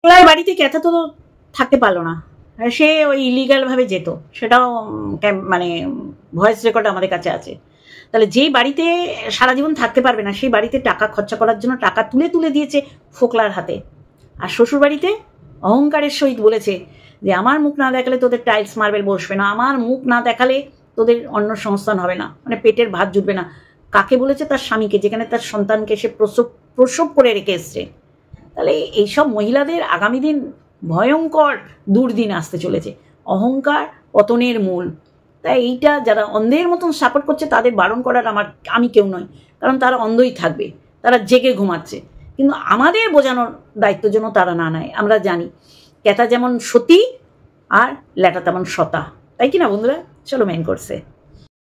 ওলার বাড়িতে ক্যাথা তো থাকতে পারলো না, সে ওই ইলিগালভাবে যেত, সেটাও মানে ভয়েস রেকর্ড আমাদের কাছে আছে। তাহলে যেই বাড়িতে সারা জীবন থাকতে পারবে না, সেই বাড়িতে টাকা খরচা করার জন্য টাকা তুলে তুলে দিয়েছে ফোকলার হাতে। আর শ্বশুর বাড়িতে অহংকারের সহিত বলেছে যে আমার মুখ না দেখালে তোদের টাইলস মার্বেল বসবে না, আমার মুখ না দেখালে তোদের অন্য সংস্থান হবে না, মানে পেটের ভাত জুটবে না। কাকে বলেছে? তার স্বামীকে, যেখানে তার সন্তানকে সে প্রসব করে রেখে এসছে। তাহলে এইসব মহিলাদের আগামী দিন ভয়ঙ্কর দুর্দিন আসতে চলেছে। অহংকার পতনের মূল। তাই এইটা যারা অন্ধের মতন সাপোর্ট করছে তাদের বারণ করার আমি কেউ নই, কারণ তারা অন্ধই থাকবে, তারা জেগে ঘুমাচ্ছে। কিন্তু আমাদের বোঝানোর দায়িত্ব যেন তারা না নেয়। আমরা জানি ক্যাথা যেমন সতী আর ল্যাটা তেমন সতা, তাই কি না বন্ধুরা? চলো মেন কোর্সে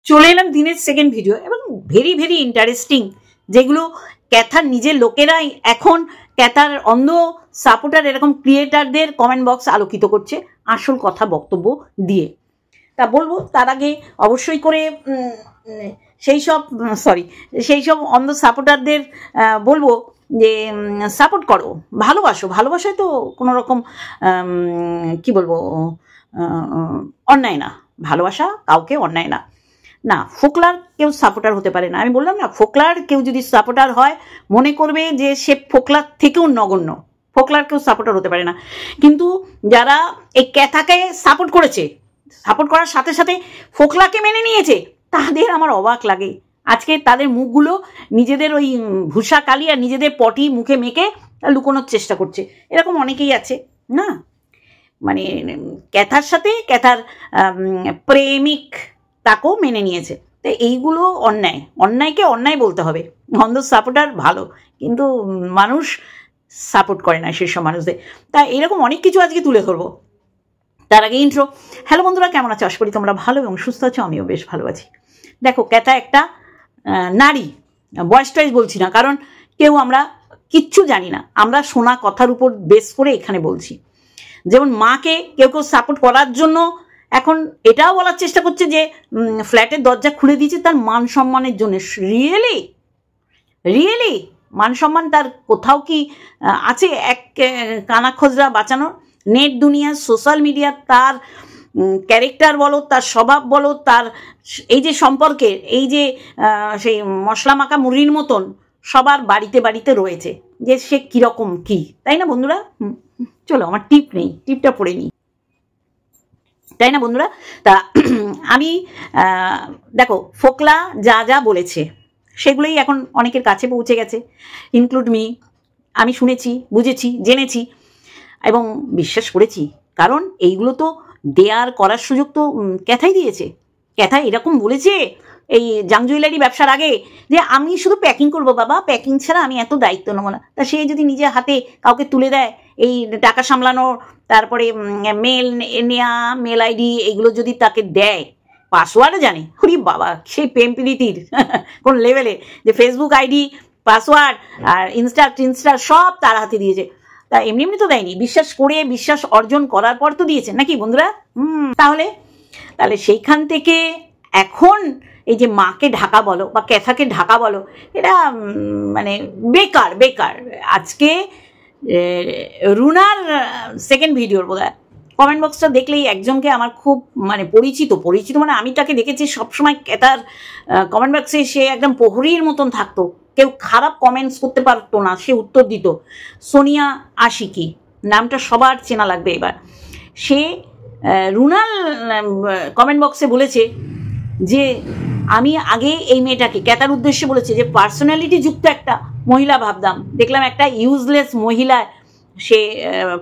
চলে এলাম দিনের সেকেন্ড ভিডিও, এবং ভেরি ভেরি ইন্টারেস্টিং, যেগুলো ক্যাথার নিজের লোকেরাই এখন ক্যাথার অন্ধ সাপোর্টার এরকম ক্রিয়েটারদের কমেন্ট বক্স আলোকিত করছে আসল কথা বক্তব্য দিয়ে। তা বলবো তার আগে অবশ্যই করে সেই সব অন্ধ সাপোর্টারদের বলবো যে সাপোর্ট করো, ভালোবাসো। ভালোবাসায় তো কোনো রকম কি বলবো অন্যায় না, ভালোবাসা কাউকে অন্যায় না। না, ফোকলার কেউ সাপোর্টার হতে পারে না। আমি বললাম না, ফোকলার কেউ যদি সাপোর্টার হয় মনে করবে যে সে ফোকলার থেকেও নগণ্য, ফোকলার কেউ সাপোর্টার হতে পারে না। কিন্তু যারা এই ক্যাথাকে সাপোর্ট করেছে, সাপোর্ট করার সাথে সাথে ফোকলাকে মেনে নিয়েছে, তাদের আমার অবাক লাগে। আজকে তাদের মুখগুলো নিজেদের ওই ভূষা কালি আর নিজেদের পটি মুখে মেখে লুকোনোর চেষ্টা করছে। এরকম অনেকেই আছে না, মানে ক্যাথার সাথে ক্যাথার প্রেমিক তাকেও মেনে নিয়েছে। তো এইগুলো অন্যায়, অন্যায়কে অন্যায় বলতে হবে। অন্ধ সাপোর্টার ভালো, কিন্তু মানুষ সাপোর্ট করে না সেসব মানুষদের। তা এরকম অনেক কিছু আজকে তুলে ধরবো। তার আগে ইন্ট্রো। হ্যালো বন্ধুরা, কেমন আছো? আশা করি তোমরা ভালো এবং সুস্থ আছো, আমিও বেশ ভালো আছি। দেখো, ক্যাথা একটা নারী, বয়স টয়েস বলছি না, কারণ কেউ আমরা কিচ্ছু জানি না, আমরা শোনা কথার উপর বেস করে এখানে বলছি। যেমন মাকে কেউ কেউ সাপোর্ট করার জন্য এখন এটাও বলার চেষ্টা করছে যে ফ্ল্যাটের দরজা খুলে দিয়েছে তার মান সম্মানের জন্য। রিয়েলি মান সম্মান তার কোথাও কি আছে এক কানা খোঁজরা বাঁচানোর? নেট দুনিয়া, সোশ্যাল মিডিয়া, তার ক্যারেক্টার বলো, তার স্বভাব বলো, তার এই যে সম্পর্কের এই যে সেই মশলা মাখা মুড়ির মতন সবার বাড়িতে বাড়িতে রয়েছে যে সে কীরকম কি, তাই না বন্ধুরা? চলো, আমার টিপ নেই, টিপটা পড়ে নিই, তাই না বন্ধুরা? তা আমি দেখো, ফোকলা যা যা বলেছে সেগুলোই এখন অনেকের কাছে পৌঁছে গেছে, ইনক্লুড মি। আমি শুনেছি, বুঝেছি, জেনেছি এবং বিশ্বাস করেছি, কারণ এইগুলো তো দেয়ার করার সুযোগ তো ক্যাথাই দিয়েছে। ক্যাথা এরকম বলেছে এই জাং জুয়েলারি ব্যবসার আগে যে আমি শুধু প্যাকিং করব বাবা, প্যাকিং ছাড়া আমি এত দায়িত্ব নেবো না। তা সে যদি নিজের হাতে কাউকে তুলে দেয় এই টাকা সামলানোর, তারপরে মেল নেওয়া, মেল আইডি এগুলো যদি তাকে দেয়, পাসওয়ার্ড জানে, হরি বাবা, সেই প্রেম প্রীতির কোন লেভেলে, যে ফেসবুক আইডি, পাসওয়ার্ড আর ইনস্টা সব তার হাতে দিয়েছে। তা এমনি এমনি তো দেয়নি, বিশ্বাস করে, বিশ্বাস অর্জন করার পর তো দিয়েছে, নাকি বন্ধুরা? তাহলে সেইখান থেকে এখন এই যে মাকে ঢাকা বলো বা ক্যাথাকে ঢাকা বলো, এটা মানে বেকার। আজকে রুনার সেকেন্ড ভিডিওর বোধহয় কমেন্ট বক্সটা দেখলেই একজনকে আমার খুব মানে পরিচিত মানে আমি তাকে দেখেছি সবসময় ক্যাথার কমেন্ট বক্সে, সে একদম প্রহরীর মতন থাকতো, কেউ খারাপ কমেন্টস করতে পারতো না, সে উত্তর দিত। সোনিয়া আশিকি নামটা সবার চেনা লাগবে এবার। সে রুনাল কমেন্ট বক্সে বলেছে যে আমি আগে এই মেয়েটাকে ক্যাথার উদ্দেশ্যে বলেছে যে পার্সোনালিটি যুক্ত একটা মহিলা ভাবতাম, দেখলাম একটা ইউজলেস মহিলা সে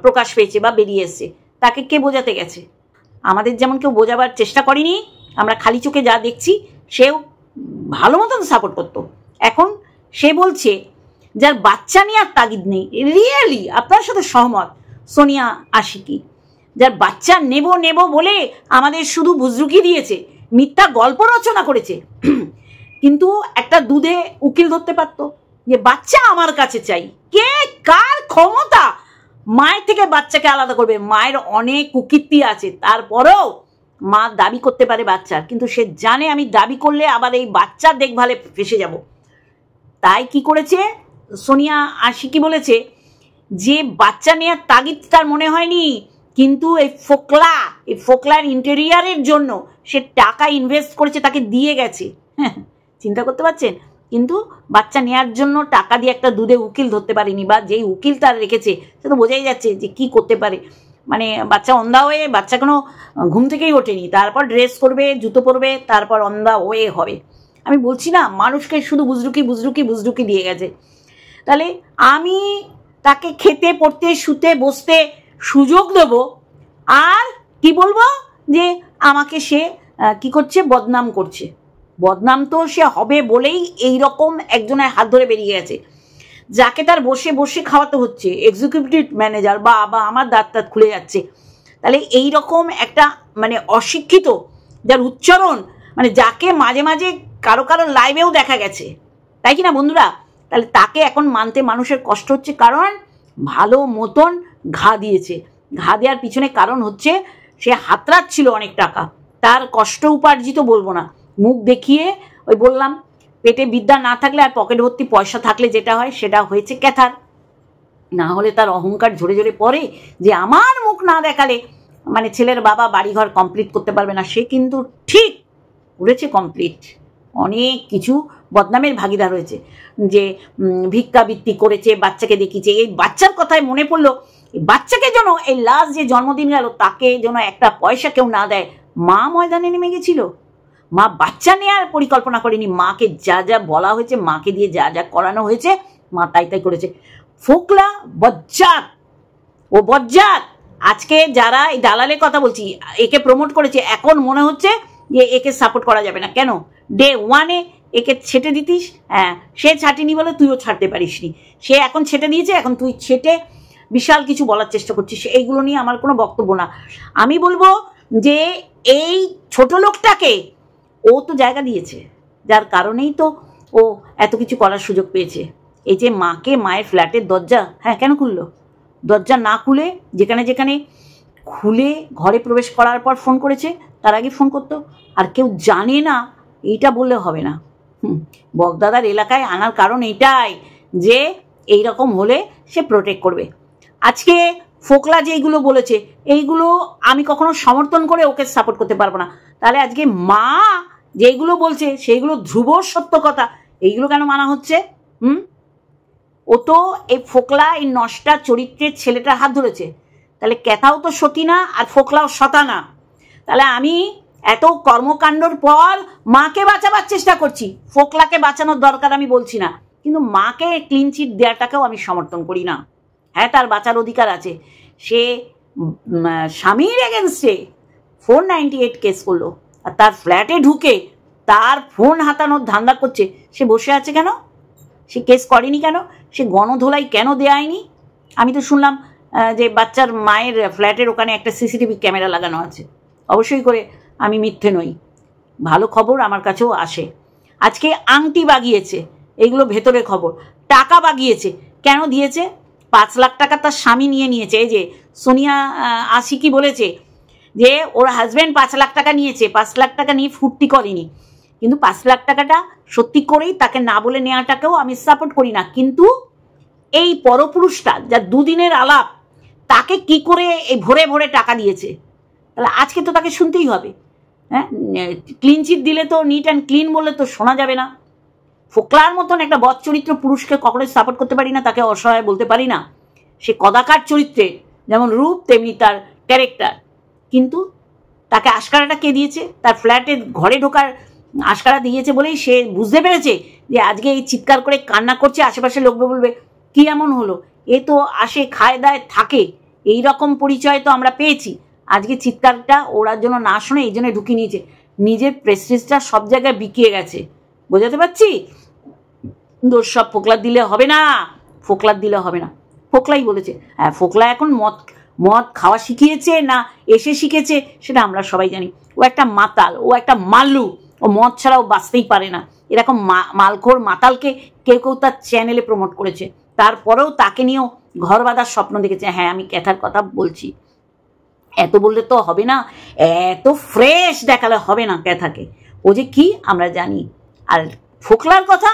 প্রকাশ পেয়েছে বা বেরিয়ে এসছে। তাকে কে বোঝাতে গেছে? আমাদের যেমন কেউ বোঝাবার চেষ্টা করেনি, আমরা খালি চোখে যা দেখছি, সেও ভালো মতন সাপোর্ট করতো। এখন সে বলছে যার বাচ্চা নিয়ে আর তাগিদ নেই। রিয়েলি আপনার সাথে সহমত সোনিয়া আশিকি, যার বাচ্চা নেব বলে আমাদের শুধু বুজরুকি দিয়েছে, মিথ্যা গল্প রচনা করেছে, কিন্তু একটা দুধে উকিল ধরতে পারতো যে বাচ্চা আমার কাছে চাই। কে কার ক্ষমতা মায়ের থেকে বাচ্চাকে আলাদা করবে? মায়ের অনেক কুকীর্তি আছে, তারপরেও মা দাবি করতে পারে বাচ্চার, কিন্তু সে জানে আমি দাবি করলে আবার এই বাচ্চার দেখভালে ফেসে যাব। তাই কি করেছে সোনিয়া আশিকি? বলেছে যে বাচ্চা নেওয়ার তাগিদ তার মনে হয়নি, কিন্তু এই ফোকলার ইন্টেরিয়ারের জন্য সে টাকা ইনভেস্ট করেছে, তাকে দিয়ে গেছে। হ্যাঁ, চিন্তা করতে পারছেন? কিন্তু বাচ্চা নেওয়ার জন্য টাকা দিয়ে একটা দুধে উকিল ধরতে পারেনি, বা যেই উকিল তার রেখেছে সে তো বোঝাই যাচ্ছে যে কি করতে পারে। মানে বাচ্চা অন্ধা হয়ে, বাচ্চা কোনো ঘুম থেকেই ওঠেনি, তারপর ড্রেস করবে, জুতো পরবে, তারপর অন্ধা হয়ে হবে। আমি বলছি না, মানুষকে শুধু বুজরুকি দিয়ে গেছে। তাহলে আমি তাকে খেতে, পড়তে, শুতে, বসতে সুযোগ দেব, আর কি বলবো যে আমাকে সে কি করছে, বদনাম করছে। বদনাম তো সে হবে বলেই এই রকম একজনের হাত ধরে বেরিয়ে গেছে, যাকে তার বসে বসে খাওয়াতে হচ্ছে, এক্সিকিউটিভ ম্যানেজার, বা আমার দাঁত খুলে যাচ্ছে। তাহলে এই রকম একটা মানে অশিক্ষিত, যার উচ্চারণ মানে যাকে মাঝে মাঝে কারো লাইভেও দেখা গেছে, তাই কি না বন্ধুরা? তাহলে তাকে এখন মানতে মানুষের কষ্ট হচ্ছে, কারণ ভালো মতন ঘা দিয়েছে। ঘা দেওয়ার পিছনে কারণ হচ্ছে সে হাতড়াচ্ছিল অনেক টাকা, তার কষ্ট উপার্জিত বলবো না, মুখ দেখিয়ে, ওই বললাম পেটে বিদ্যা না থাকলে আর পকেট ভর্তি পয়সা থাকলে যেটা হয় সেটা হয়েছে ক্যাথার। না হলে তার অহংকার ঝরে ঝরে পড়ে যে আমার মুখ না দেখালে মানে ছেলের বাবা বাড়িঘর কমপ্লিট করতে পারবে না। সে কিন্তু ঠিক করেছে কমপ্লিট, অনেক কিছু বদনামের ভাগিদার হয়েছে, যে ভিক্ষাবৃত্তি করেছে, বাচ্চাকে দেখিয়েছে। এই বাচ্চার কথায় মনে পড়লো, এই বাচ্চাকে যেন এই লাস্ট যে জন্মদিন গেল তাকে যেন একটা পয়সা কেউ না দেয়। মা ময়দানে নেমে গেছিল, মা বাচ্চা নেওয়ার পরিকল্পনা করেনি, মাকে যা যা বলা হয়েছে, মাকে দিয়ে যা যা করানো হয়েছে, মা তাই তাই করেছে। ফোকলা বজ্জাত, ও বজ্জাত। আজকে যারা এই দালালের কথা বলছি, একে প্রমোট করেছে, এখন মনে হচ্ছে যে একে সাপোর্ট করা যাবে না। কেন? ডে ওয়ানে একে ছেটে দিতিস, হ্যাঁ, সে ছাটিনি বলে তুইও ছাড়তে পারিসনি, সে এখন ছেটে দিয়েছে, এখন তুই ছেটে বিশাল কিছু বলার চেষ্টা করছিস। এইগুলো নিয়ে আমার কোনো বক্তব্য না। আমি বলবো যে এই ছোট লোকটাকে ও তো জায়গা দিয়েছে, যার কারণেই তো ও এত কিছু করার সুযোগ পেয়েছে। এই যে মাকে, মায়ের ফ্ল্যাটের দরজা, হ্যাঁ কেন খুললো? দরজা না খুলে যেখানে যেখানে খুলে ঘরে প্রবেশ করার পর ফোন করেছে, তার আগে ফোন করতো। আর কেউ জানে না এইটা বললে হবে না। বগদাদার এলাকায় আনার কারণ এইটাই যে এইরকম হলে সে প্রোটেক্ট করবে। আজকে ফোকলা যেইগুলো বলেছে, এইগুলো আমি কখনো সমর্থন করে ওকে সাপোর্ট করতে পারবো না। তাহলে আজকে মা যেইগুলো বলছে সেইগুলো ধ্রুব সত্য কথা, এইগুলো কেন মানা হচ্ছে? ও তো এই ফোকলা, এই নষ্টা চরিত্রের ছেলেটার হাত ধরেছে। তাহলে ক্যাথাও তো সতী না, আর ফোকলাও সতা না। তাহলে আমি এত কর্মকাণ্ডর পর মাকে বাঁচাবার চেষ্টা করছি, ফোকলাকে বাঁচানোর দরকার আমি বলছি না, কিন্তু মাকে ক্লিন চিট দেওয়াটাকেও আমি সমর্থন করি না। হ্যাঁ, তার বাঁচার অধিকার আছে। সে স্বামীর এগেনস্টে 498 কেস করলো, আর তার ফ্ল্যাটে ঢুকে তার ফোন হাতানোর ধান্দা করছে। সে বসে আছে কেন? সে কেস করেনি কেন? সে গণধোলাই কেন দেয়নি? আমি তো শুনলাম যে বাচ্চার মায়ের ফ্ল্যাটের ওখানে একটা সিসিটিভি ক্যামেরা লাগানো আছে। অবশ্যই করে আমি মিথ্যে নই, ভালো খবর আমার কাছেও আসে। আজকে আংটি বাগিয়েছে, এইগুলো ভেতরের খবর। টাকা বাগিয়েছে, কেন দিয়েছে? 5 লাখ টাকা তার স্বামী নিয়ে নিয়েছে। এই যে সোনিয়া আশিকি বলেছে যে ওর হাজব্যান্ড 5 লাখ টাকা নিয়েছে, 5 লাখ টাকা নিয়ে ফুর্তি করেনি। কিন্তু 5 লাখ টাকাটা সত্যি করেই তাকে না বলে নেওয়াটাকেও আমি সাপোর্ট করি না। কিন্তু এই পরপুরুষটা, যার দুদিনের আলাপ, তাকে কি করে এই ভরে ভরে টাকা দিয়েছে? তাহলে আজকে তো তাকে শুনতেই হবে। হ্যাঁ, ক্লিন চিট দিলে তো, নিট অ্যান্ড ক্লিন বললে তো শোনা যাবে না। ফোকলার মতন একটা বদ চরিত্র পুরুষকে কখনোই সাপোর্ট করতে পারি না, তাকে অসহায় বলতে পারি না। সে কদাকার চরিত্রে, যেমন রূপ তেমনি তার ক্যারেক্টার। কিন্তু তাকে আশকারাটা কে দিয়েছে? তার ফ্ল্যাটে ঘরে ঢোকার আশকারা দিয়েছে বলেই সে বুঝতে পেরেছে যে আজকে এই চিৎকার করে কান্না করছে, আশেপাশে লোক বলবে কি এমন হলো, এ তো আসে, খায় দায়, থাকে, এই রকম পরিচয় তো আমরা পেয়েছি। আজকে চিৎকারটা ওরার জন্য না শুনে এই জন্য ঢুকিয়ে নিয়েছে। নিজের প্রেস্টিজটা সব জায়গায় বিকিয়ে গেছে। বোঝাতে পারছি? দোষ সব ফোকলার দিলে হবে না, ফোকলার দিলে হবে না। ফোকলাই বলেছে। হ্যাঁ, ফোকলা এখন মদ খাওয়া শিখিয়েছে না এসে শিখেছে সেটা আমরা সবাই জানি। ও একটা মাতাল, ও একটা মাল্লু, ও মদ ছাড়াও বাঁচতেই পারে না। এরকম মালখোর মাতালকে কেউ কেউ তার চ্যানেলে প্রমোট করেছে, তারপরেও তাকে নিয়েও ঘর বাঁধার স্বপ্ন দেখেছে। হ্যাঁ, আমি ক্যাথার কথা বলছি। এত বললে তো হবে না, এত ফ্রেশ দেখালে হবে না ক্যাথাকে। ও যে কি আমরা জানি। আর ফোকলার কথা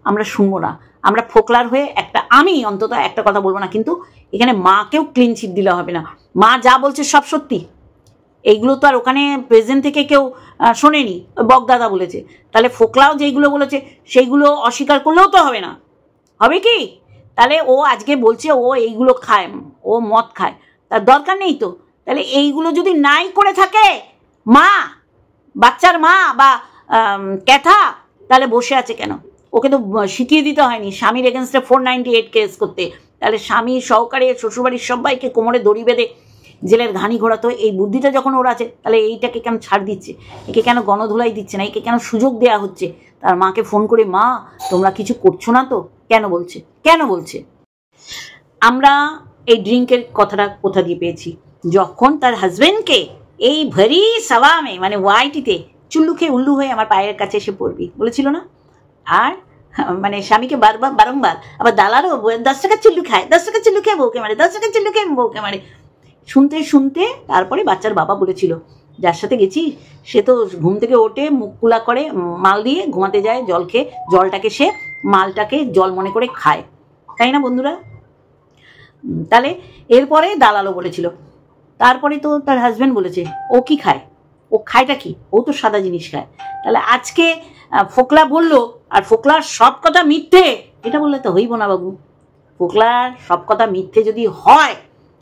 আমরা শুনবো না, আমরা ফোকলার হয়ে আমি অন্তত একটা কথা বলবো না, কিন্তু এখানে মাকেও ক্লিন চিট দিলে হবে না। মা যা বলছে সব সত্যি, এইগুলো তো আর ওখানে প্রেজেন্ট থেকে কেউ শোনেনি, বকদাদা বলেছে। তাহলে ফোকলাও যেইগুলো বলেছে সেইগুলো অস্বীকার করলেও তো হবে না, হবে কি? তাহলে ও আজকে বলছে ও এইগুলো খায়, ও মদ খায়, তার দরকার নেই তো। তাহলে এইগুলো যদি নাই করে থাকে মা, বাচ্চার মা বা ক্যাথা, তাহলে বসে আছে কেন? ওকে তো শিখিয়ে দিতে হয়নি স্বামীর এগেনস্টে 498 কেস করতে। তাহলে স্বামী সহকারে শ্বশুরবাড়ির সবাইকে কোমরে দড়ি বেঁধে জেলের ঘানি ঘোরাতো। এই বুদ্ধিটা যখন ওর আছে, তাহলে এইটাকে কেন ছাড় দিচ্ছে? একে কেন গণধোলাই দিচ্ছে না? একে কেন সুযোগ দেওয়া হচ্ছে? তার মাকে ফোন করে, মা তোমরা কিছু করছো না তো? কেন বলছে? আমরা এই ড্রিঙ্কের কথাটা কোথা দিয়ে পেয়েছি? যখন তার হাজবেন্ডকে এই ভরি সাওয়ামে মানে ওয়াইটিতে চুল্লু খেয়ে উল্লু হয়ে আমার পায়ের কাছে এসে পড়বি বলেছিল না? আর মানে স্বামীকে বারংবার আবার দালারও 10 টাকার চুল্লু খায়, 10 টাকার চুল্লু খেয়ে বউকে মারে, 10 টাকার চুল্লু খেয়ে বউকে মারে। শুনতে তারপরে বাচ্চার বাবা বলেছিল, যার সাথে গেছি সে তো ঘুম থেকে ওঠে, মুখ কুলা করে, মাল দিয়ে ঘুমাতে যায়, জল খেয়ে জলটাকে সে মালটাকে জল মনে করে খায়, তাই না বন্ধুরা? তাহলে এরপরে দালালও বলেছিল, তারপরে তো তার হাজব্যান্ড বলেছে ও কি খায়, ও খায়টা কি, ও তো সাদা জিনিস খায়। তাহলে আজকে ফোকলা বললো আর ফোকলার সব কথা মিথ্যে, এটা বললে তো হইব না বাবু। ফোকলার সব কথা মিথ্যে যদি হয়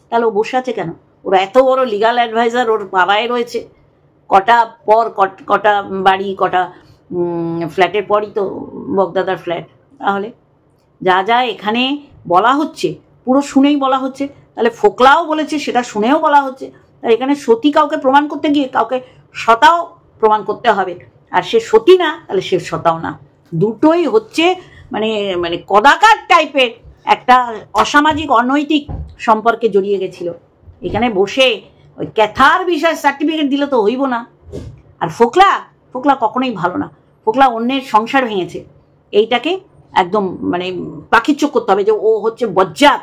তাহলে ও বসে আছে কেন? ওর এত বড় লিগাল অ্যাডভাইজার ওর বাবাই রয়েছে, কটা বাড়ি, কটা ফ্ল্যাটের পরই তো বকদাদার ফ্ল্যাট। তাহলে যা এখানে বলা হচ্ছে পুরো শুনেই বলা হচ্ছে, তাহলে ফোকলাও বলেছে সেটা শুনেও বলা হচ্ছে। তাই এখানে সতী কাউকে প্রমাণ করতে গিয়ে কাউকে সতাও প্রমাণ করতে হবে, আর সে সতী না তাহলে সে সতাও না, দুটোই হচ্ছে মানে কদাকার টাইপের একটা অসামাজিক অনৈতিক সম্পর্কে জড়িয়ে গেছিল। এখানে বসে ওই ক্যাথার বিষয় সার্টিফিকেট দিলে তো হইব না। আর ফোকলা কখনোই ভালো না, ফোকলা অন্যের সংসার ভেঙেছে, এইটাকে একদম পাখির চোখ করতে হবে যে ও হচ্ছে বজ্জাত।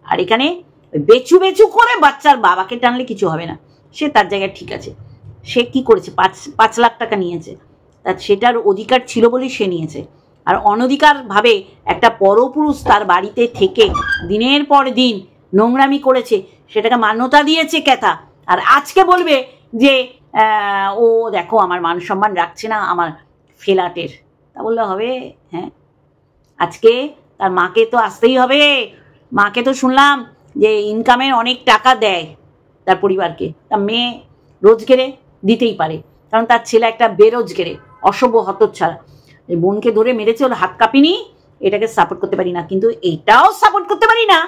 আর এখানে বেচু করে বাচ্চার বাবাকে টানলে কিছু হবে না, সে তার জায়গায় ঠিক আছে। সে কি করেছে? 5 লাখ টাকা নিয়েছে, তার সেটার অধিকার ছিল বলেই সে নিয়েছে। আর অনধিকার ভাবে একটা পরপুরুষ তার বাড়িতে থেকে দিনের পর দিন নোংরামি করেছে, সেটাকে মান্যতা দিয়েছে ক্যাথা। আর আজকে বলবে যে ও দেখো আমার মান সম্মান রাখছে না আমার ফ্ল্যাটের, তা বললে হবে? হ্যাঁ, আজকে তার মাকে তো আসতেই হবে। মাকে তো শুনলাম যে ইনকামের অনেক টাকা দেয় তার পরিবারকে, তার মেয়ে রোজগেরে দিতেই পারে, কারণ তার ছেলে একটা বেরোজগেরে অসভ্য হতচ্ছাড়া। বোনকে ধরে মেরেছে, ওর হাত কাঁপিনি, এটাকে সাপোর্ট করতে পারি না। কিন্তু এইটাও সাপোর্ট করতে পারি না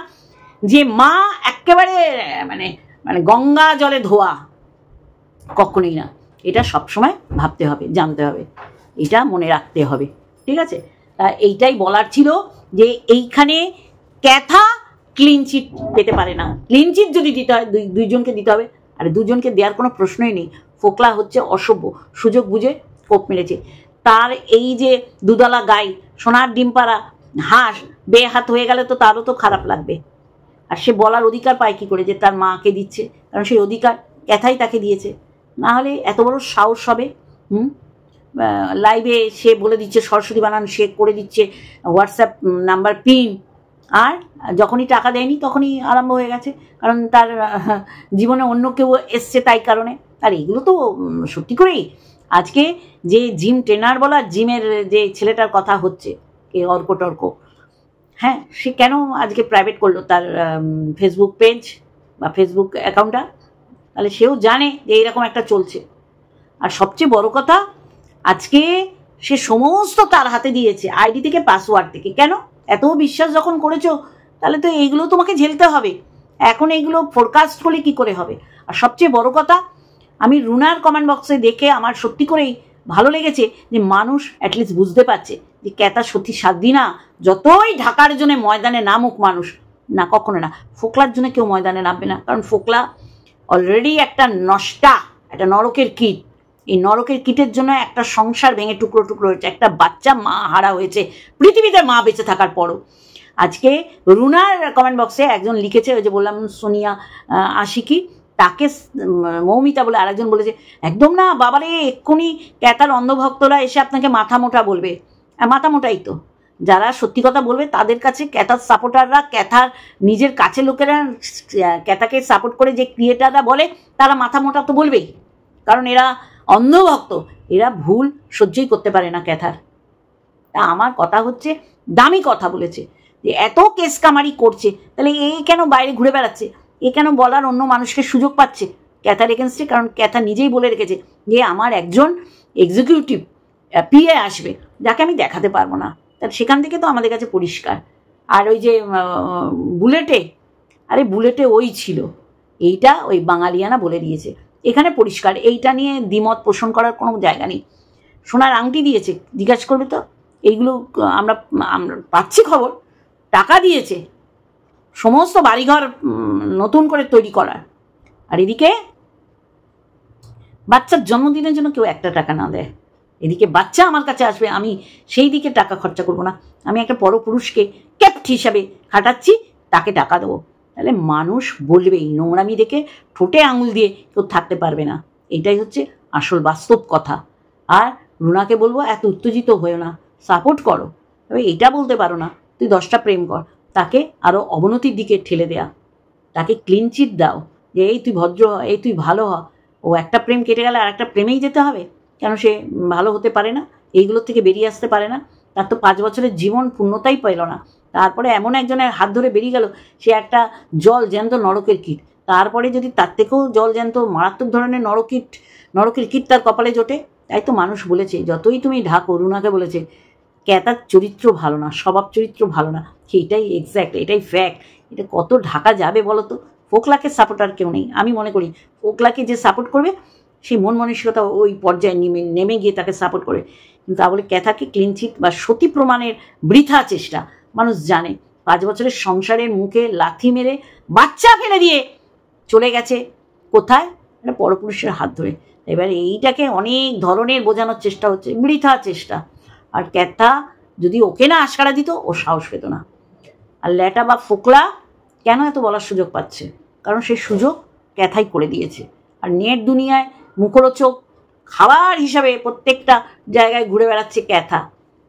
যে মা একেবারে মানে গঙ্গা জলে ধোয়া, কখনোই না। এটা সবসময় ভাবতে হবে, জানতে হবে, এটা মনে রাখতে হবে, ঠিক আছে? এইটাই বলার ছিল যে এইখানে ক্যাথা ক্লিন চিট পেতে পারে না। ক্লিন চিট যদি দিতে হয় দুইজনকে দিতে হবে, আর দুজনকে দেওয়ার কোনো প্রশ্নই নেই। ফোকলা হচ্ছে অসভ্য, সুযোগ বুঝে কোপ মেরেছে। তার এই যে দুদলা গাই, সোনার ডিম পাড়া হাঁস বেহাত হয়ে গেলে তো তারও তো খারাপ লাগবে। আর সে বলার অধিকার পায় কি করে যে তার মাকে দিচ্ছে? কারণ সেই অধিকার ক্যাথাই তাকে দিয়েছে, না হলে এত বড় সাহস হবে? লাইভে সে বলে দিচ্ছে সরস্বতী বানান, সে করে দিচ্ছে হোয়াটসঅ্যাপ নাম্বার পিন, আর যখনই টাকা দেয়নি তখনই আরম্ভ হয়ে গেছে, কারণ তার জীবনে অন্য কেউ এসছে তাই কারণে। আর এগুলো তো সত্যি করেই আজকে যে জিম ট্রেনার বলা, জিমের যে ছেলেটার কথা হচ্ছে কে অর্ক, হ্যাঁ, সে কেন আজকে প্রাইভেট করলো তার ফেসবুক পেজ বা ফেসবুক অ্যাকাউন্টটা? তাহলে সেও জানে যে এইরকম একটা চলছে। আর সবচেয়ে বড় কথা, আজকে সে সমস্ত তার হাতে দিয়েছে, আইডি থেকে পাসওয়ার্ড থেকে। কেন? এত বিশ্বাস যখন করেছো তাহলে তো এইগুলো তোমাকে ঝেলতে হবে। এখন এইগুলো ফোরকাস্ট করলে কি করে হবে? আর সবচেয়ে বড় কথা, আমি রুনার কমেন্ট বক্সে দেখে আমার সত্যি করেই ভালো লেগেছে যে মানুষ অ্যাটলিস্ট বুঝতে পারছে যে ক্যাথা সত্যি সাধ্যি না। যতই ঢাকার জন্য ময়দানে নামুক মানুষ, না কখনো না, ফোকলার জন্য কেউ ময়দানে নামবে না। কারণ ফোকলা অলরেডি একটা নষ্টা, একটা নরকের কীট। এই নরকের কীটের জন্য একটা সংসার ভেঙে টুকরো টুকরো হয়েছে, একটা বাচ্চা মা হারা হয়েছে পৃথিবীতে মা বেঁচে থাকার পরও। আজকে রুনার কমেন্ট বক্সে একজন লিখেছে, ওই যে বললাম সোনিয়া আশিকি, তাকে মৌমিতা বলে আরেকজন বলেছে, একদম না বাবারে, এক্ষুনি ক্যাথার অন্ধভক্তরা এসে আপনাকে মাথা মোটা বলবে। মাথা মোটাই তো, যারা সত্যি কথা বলবে তাদের কাছে ক্যাথার সাপোর্টাররা, ক্যাথার নিজের কাছে লোকেরা ক্যাথাকে সাপোর্ট করে যে ক্রিয়েটাররা বলে, তারা মাথা মোটা তো বলবেই, কারণ এরা অন্ধভক্ত, এরা ভুল সহ্যই করতে পারে না ক্যাথার। তা আমার কথা হচ্ছে, দামি কথা বলেছে যে এত কেস কামারি করছে, তাহলে এ কেন বাইরে ঘুরে বেড়াচ্ছে, এ কেন বলার অন্য মানুষকে সুযোগ পাচ্ছে ক্যাথার এগেনস্টে? কারণ ক্যাথা নিজেই বলে রেখেছে যে আমার একজন এক্সিকিউটিভ পিএ আসবে যাকে আমি দেখাতে পারবো না। তার সেখান থেকে তো আমাদের কাছে পরিষ্কার। আর ওই যে বুলেটে, আরে বুলেটে ওই ছিল, এইটা ওই বাঙালিয়ানা বলে দিয়েছে, এখানে পরিষ্কার, এইটা নিয়ে দ্বিমত পোষণ করার কোনো জায়গা নেই। সোনার আংটি দিয়েছে, জিজ্ঞাসা করবে তো, এইগুলো আমরা পাচ্ছি খবর, টাকা দিয়েছে সমস্ত বাড়িঘর নতুন করে তৈরি করার। আর এদিকে বাচ্চার জন্মদিনের জন্য কেউ একটা টাকা না দেয়, এদিকে বাচ্চা আমার কাছে আসবে, আমি সেই দিকে টাকা খরচা করবো না, আমি একটা পরপুরুষকে ক্যাপ্ট হিসাবে খাটাচ্ছি, তাকে টাকা দেবো। তাহলে মানুষ বলবেই, নোংরামি দেখে ঠোঁটে আঙুল দিয়ে কেউ থাকতে পারবে না, এটাই হচ্ছে আসল বাস্তব কথা। আর রুনাকে বলবো এত উত্তেজিত হয়েও না, সাপোর্ট করো, তবে এটা বলতে পারো না তুই 10টা প্রেম কর, তাকে আরও অবনতির দিকে ঠেলে দেয়া, তাকে ক্লিন চিট দাও যে এই তুই ভদ্র হ, এই তুই ভালো হ। ও একটা প্রেম কেটে গেলে আর একটা প্রেমেই যেতে হবে কেন? সে ভালো হতে পারে না, এইগুলোর থেকে বেরিয়ে আসতে পারে না? তার তো 5 বছরের জীবন পূর্ণতাই পেল না, তারপরে এমন একজনের হাত ধরে বেরিয়ে গেল, সে একটা জল জ্যান্ত নরকের কীট, তারপরে যদি তার থেকেও জল জ্যান্ত মারাত্মক ধরনের নরকের কীট তার কপালে জোটে। তাই তো মানুষ বলেছে, যতই তুমি ঢাকো, রুনাকে বলেছে ক্যাথার চরিত্র ভালো না, স্বভাব চরিত্র ভালো না, এটাই এক্স্যাক্ট, এটাই ফ্যাক্ট। এটা কত ঢাকা যাবে বলো তো? ফোকলাকে সাপোর্টার কেউ নেই, আমি মনে করি ফোকলাকে যে সাপোর্ট করবে সেই মন মানসিকতা ওই পর্যায়ে নেমে গিয়ে তাকে সাপোর্ট করে, কিন্তু তা বলে ক্যাথাকে ক্লিনচিট বা সতী প্রমাণের বৃথা চেষ্টা। মানুষ জানে 5 বছরের সংসারের মুখে লাথি মেরে বাচ্চা ফেলে দিয়ে চলে গেছে কোথায়? একটা পরপুরুষের হাত ধরে। এবার এইটাকে অনেক ধরনের বোঝানোর চেষ্টা হচ্ছে, বৃথা চেষ্টা। আর ক্যাথা যদি ওকে না আশকারা দিত, ও সাহস পেত না। আর ল্যাটা বা ফোকলা কেন এত বলার সুযোগ পাচ্ছে? কারণ সেই সুযোগ ক্যাথাই করে দিয়েছে। আর নেট দুনিয়ায় মুখরোচক খাবার হিসাবে প্রত্যেকটা জায়গায় ঘুরে বেড়াচ্ছে ক্যাথা।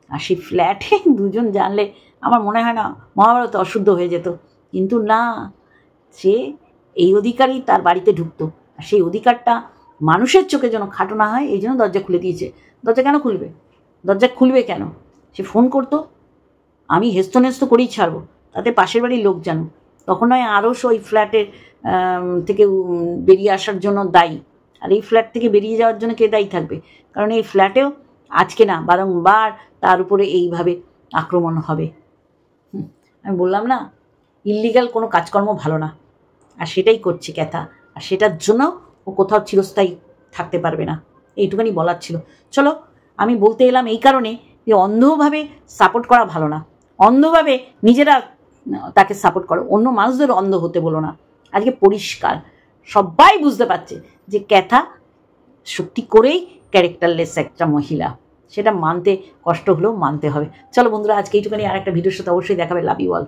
আর সেই ফ্ল্যাটে দুজন জানলে আমার মনে হয় না মহাভারত অশুদ্ধ হয়ে যেত, কিন্তু না, সে এই অধিকারই তার বাড়িতে ঢুকতো। আর সেই অধিকারটা মানুষের চোখে যেন খাটো না হয়, এই জন্য দরজা খুলে দিয়েছে। দরজা কেন খুলবে? দরজা খুলবে কেন? সে ফোন করতো, আমি হেস্তনেস্ত করেই ছাড়বো, তাতে পাশের বাড়ির লোক জানো, তখন নয় আরও ওই ফ্ল্যাটের থেকে বেরিয়ে আসার জন্য দায়ী। আর এই ফ্ল্যাট থেকে বেরিয়ে যাওয়ার জন্য কে দায়ী থাকবে? কারণ এই ফ্ল্যাটেও আজকে না, বারংবার তার উপরে এইভাবে আক্রমণ হবে। আমি বললাম না, ইল্লিগাল কোনো কাজকর্ম ভালো না, আর সেটাই করছে ক্যাথা, আর সেটার জন্য ও কোথাও চিরস্থায়ী থাকতে পারবে না। এইটুখানি বলার ছিল। চলো, আমি বলতে এলাম এই কারণে যে অন্ধভাবে সাপোর্ট করা ভালো না, অন্ধভাবে নিজেরা তাকে সাপোর্ট করো, অন্য মানুষদের অন্ধ হতে বলো না। আজকে পরিষ্কার সবাই বুঝতে পারছে যে ক্যাথা সত্যি করেই ক্যারেক্টারলেস একটা মহিলা, সেটা মানতে কষ্ট হলেও মানতে হবে। চলো বন্ধুরা, আজকে এইটুখানি, আর একটা ভিডিওর সাথে অবশ্যই দেখাবে। Love you all.